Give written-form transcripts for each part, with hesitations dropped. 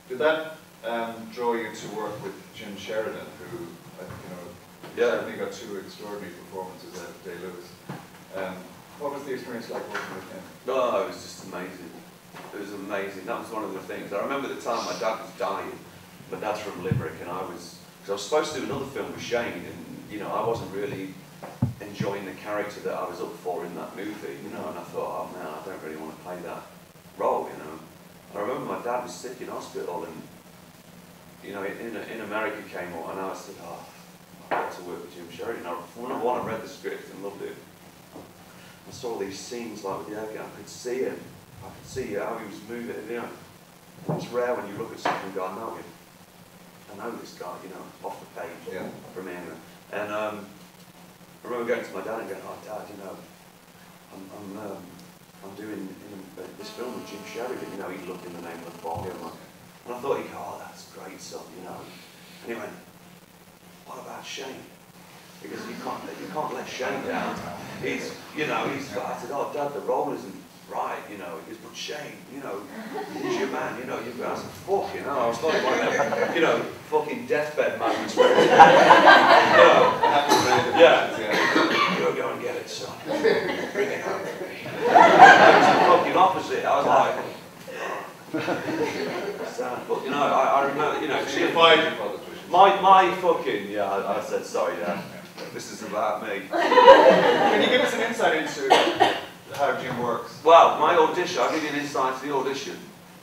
Did that draw you to work with Jim Sheridan, who, certainly got 2 extraordinary performances out of Day-Lewis? What was the experience like working with him? Oh, it was just amazing. It was amazing. That was one of the things. I remember the time my dad was dying. My dad's from Limerick, and I was supposed to do another film with Shane, and I wasn't really enjoying the character that I was up for in that movie, and I thought, oh man, I don't really want to play that role, I remember my dad was sick in hospital, and in America came up, and I said, oh, I'd like to work with Jim Sheridan. Number one, I read the script and loved it. I saw these scenes like with the airgun, I could see him. I could see how he was moving, It's rare when you look at something and go, I know him. I know this guy, off the page, from him. And I remember going to my dad and going, oh Dad, I'm doing this film with Jim Sheridan, he looked in the name of the volume. And I thought, oh, that's great, son, And he went, what about Shane? Because you can't let Shane down. He's, I said, oh Dad, the role isn't right, he goes, but Shane, he's your man, you've got to, fuck, I was like one of them, fucking deathbed moments where you'll go and get it, son. Bring it home for me. It was the fucking opposite. I was like, sad. But, I remember, She defied your father's wishes. My fucking, I said, sorry, Dad, this is about me. Can you give us an insight into how Jim works? Well, my audition, I'll give you an insight to the audition.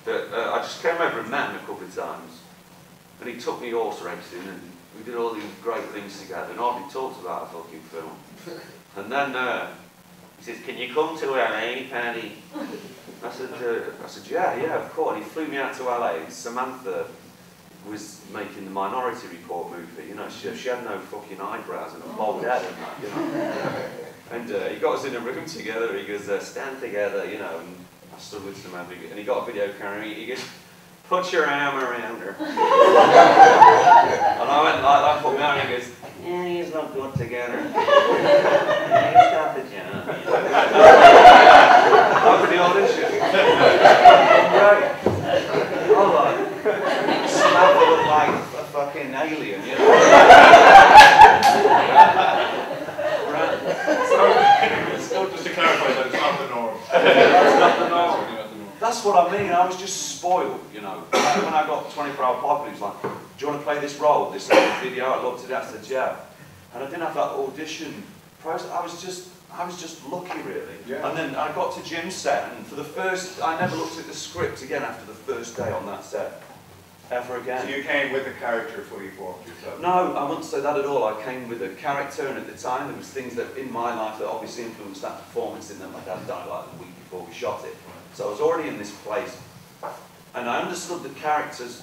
I just came over and met him a couple of times, and he took me horse racing, and we did all these great things together, and hardly talked about a fucking film. And then he says, can you come to LA, Paddy? I said, yeah, of course. And he flew me out to LA, and Samantha was making the Minority Report movie, she had no fucking eyebrows and a bald head and that, And he got us in a room together, he goes, stand together, and I stood with Samantha, and he got a video camera, he goes, put your arm around her. And I went like that, put my arm, and he goes, yeah, he's not good together. Yeah, he's got the job. That was the audition. Right. Hold on. Samantha looked like a fucking alien, So just to clarify that it's not the norm. That's not the norm. That's what I mean. I was just spoiled, When I got 24-hour Pop, he was like, do you want to play this role, this video? I looked at it, I said, yeah. And I didn't have that audition process. I was just lucky, really. Yeah. And then I got to Jim's set, and I never looked at the script again after the first day on that set. Ever again. So you came with a character fully formed yourself? No, I wouldn't say that at all. I came with a character, and at the time there was things that in my life that obviously influenced that performance, in that my dad died like the week before we shot it. So I was already in this place, and I understood the character's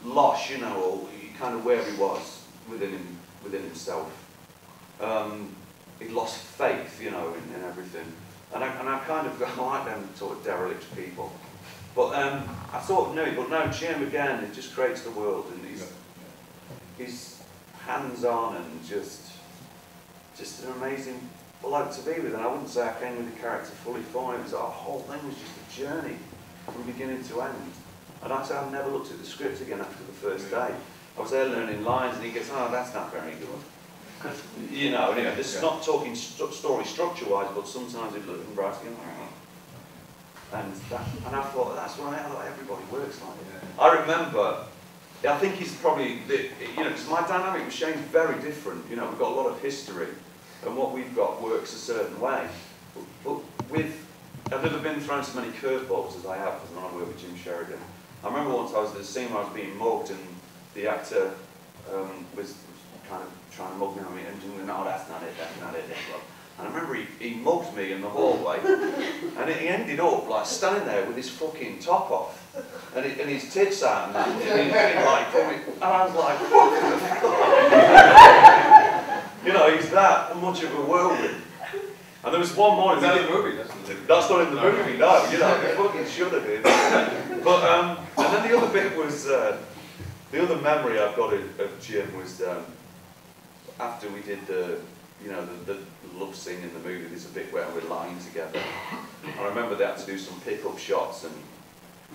loss, or kind of where he was within himself. He'd lost faith, in everything. And I kind of I like them sort of derelict people. But I sort of knew, but no, Jim again, it just creates the world, and he's hands-on and just an amazing bloke to be with. And I wouldn't say I came with the character fully formed. It was our whole thing was just a journey from beginning to end. And I never looked at the script again after the first day. I was there learning lines, and he goes, oh, that's not very good. Anyway, this is not talking story structure-wise, but sometimes it looks embarrassing. And I thought, that's why everybody works like that. I remember, I think he's probably, because my dynamic with Shane's very different. We've got a lot of history, and what we've got works a certain way. But I've never been thrown so many curveballs as I have when I work with Jim Sheridan. I remember once I was at the scene where I was being mugged, and the actor was kind of trying to mug me, and doing, no, that's not it. And I remember he mugged me in the hallway, and he ended up like standing there with his fucking top off, and his tits out, and he's like, and I was like, he's that much of a whirlwind. And there was one morning. Is that in the movie? That's not in the movie, no. It fucking should have been. But and then the other bit was the other memory I've got of Jim was after we did the love scene in the movie. There's a bit where we're lying together. I remember they had to do some pick-up shots, and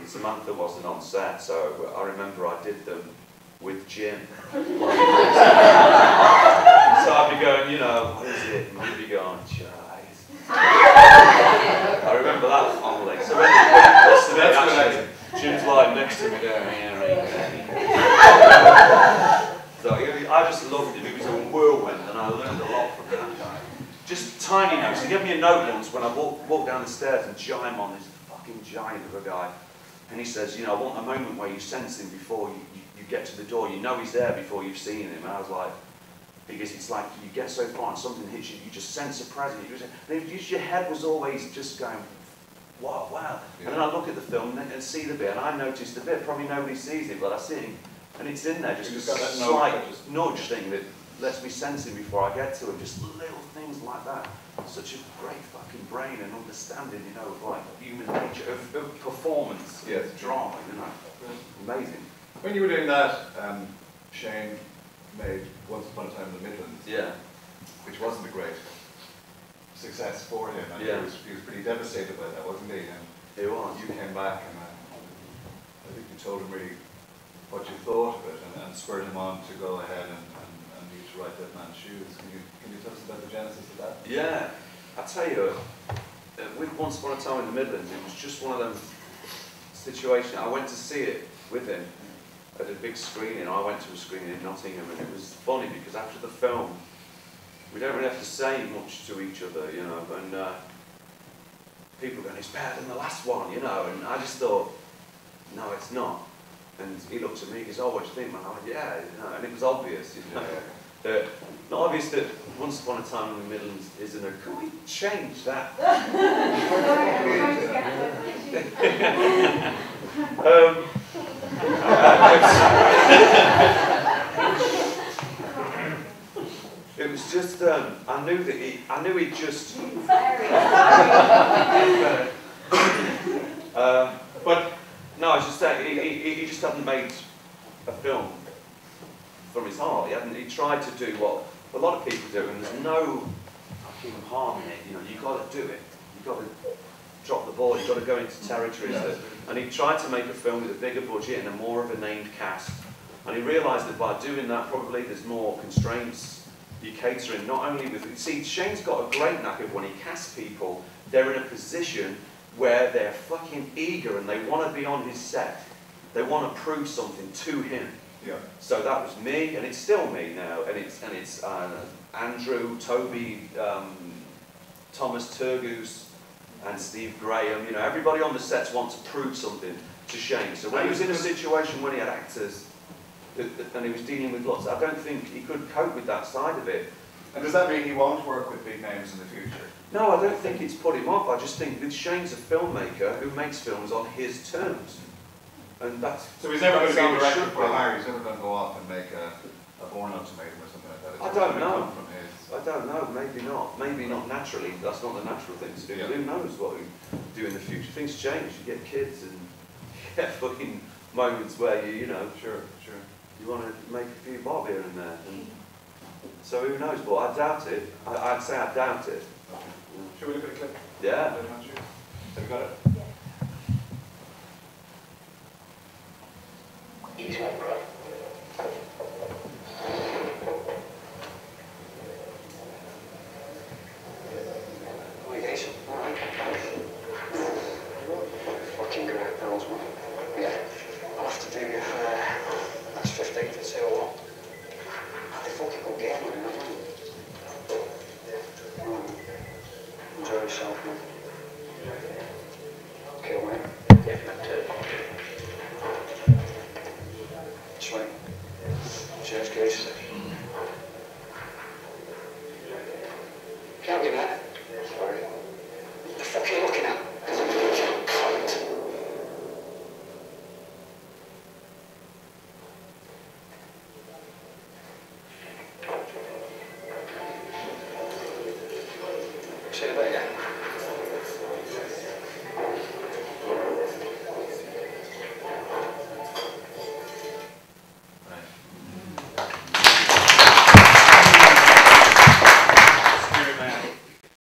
Samantha wasn't on set, so I remember I did them with Jim. So I'd be going, you know, what is it? And he'd be going, Chives. I remember that fondly. So when it was to me, actually, Jim's lying next to me going, so I just loved him. He was a whirlwind, and I learned a lot from that guy. Just tiny notes. He gave me a note once when I walked down the stairs and Jim on this fucking giant of a guy. And he says, you know, I want a moment where you sense him before you get to the door. You know he's there before you've seen him. And I was like, because it's like you get so far and something hits you, you just sense a presence. And your head was always just going, wow, wow. Yeah. And then I look at the film and see the bit, and I noticed the bit. Probably nobody sees it, but I see him. And it's in there, just a slight nudge thing that lets me sense him before I get to him. Just little things like that. Such a great fucking brain and understanding, you know, of like human nature, of performance, yes, drama, you know. Amazing. When you were doing that, Shane made Once Upon a Time in the Midlands, yeah, which wasn't a great success for him, and yeah. he was pretty devastated by that, wasn't he? And he was. You came back, and I think you told him really what you thought of it, and spurred him on to go ahead and you to write Dead Man's Shoes. Can you tell us about the genesis of that? Yeah, I tell you, with Once Upon a Time in the Midlands, it was just one of them situations. I went to see it with him at a big screening. I went to a screening in Nottingham, and it was funny because after the film, we don't really have to say much to each other, you know, and people going, it's better than the last one, you know, and I just thought, no, it's not. And he looked at me, he goes, oh, what do you think, man? I went, yeah, you know, and it was obvious, you know. Not obvious that Once Upon a Time in the Midlands isn't a, can we change that? It was just, I knew he'd just, but no, I was just saying, he just hadn't made a film from his heart. He tried to do what a lot of people do, and there's no fucking harm in it. You know, you got to do it. You got to drop the ball. You got to go into territories that. And he tried to make a film with a bigger budget and a more of a named cast. And he realised that by doing that, probably there's more constraints. You're catering not only with. See, Shane's got a great knack of when he casts people, they're in a position where they're fucking eager and they want to be on his set. They want to prove something to him. Yeah. So that was me, and it's still me now, and it's Andrew, Toby, Thomas Turgoose, and Steve Graham. You know, everybody on the sets wants to prove something to Shane. So when he was in a situation when he had actors and he was dealing with lots, I don't think he could cope with that side of it. And does that mean he won't work with big names in the future? No, I don't think it's put him off. I just think that Shane's a filmmaker who makes films on his terms. And that's, so he's never going to be a director for hire, he's never going to go off and make a Born Ultimatum or something like that. I don't know. I don't know, maybe not. Maybe not naturally. That's not the natural thing to do. Yeah. Who knows what we do in the future? Things change. You get kids and you get fucking moments where you know, sure. You want to make a few bob here and there. And so who knows? But I doubt it. I'd say I doubt it. Okay. Should we look at a clip? Yeah. Have you got it? Easy one, bro. Hi guys. Alright. Fucking great girls, man. Yeah. I'll have to do you that's 15 for 2 or what? They fucking good game, man. Enjoy yourself, man. Kill me. Yeah, man, too. Sweet. Cheers, guys. Can't be that. Sorry. What the fuck are you looking at? Cunt. See you later.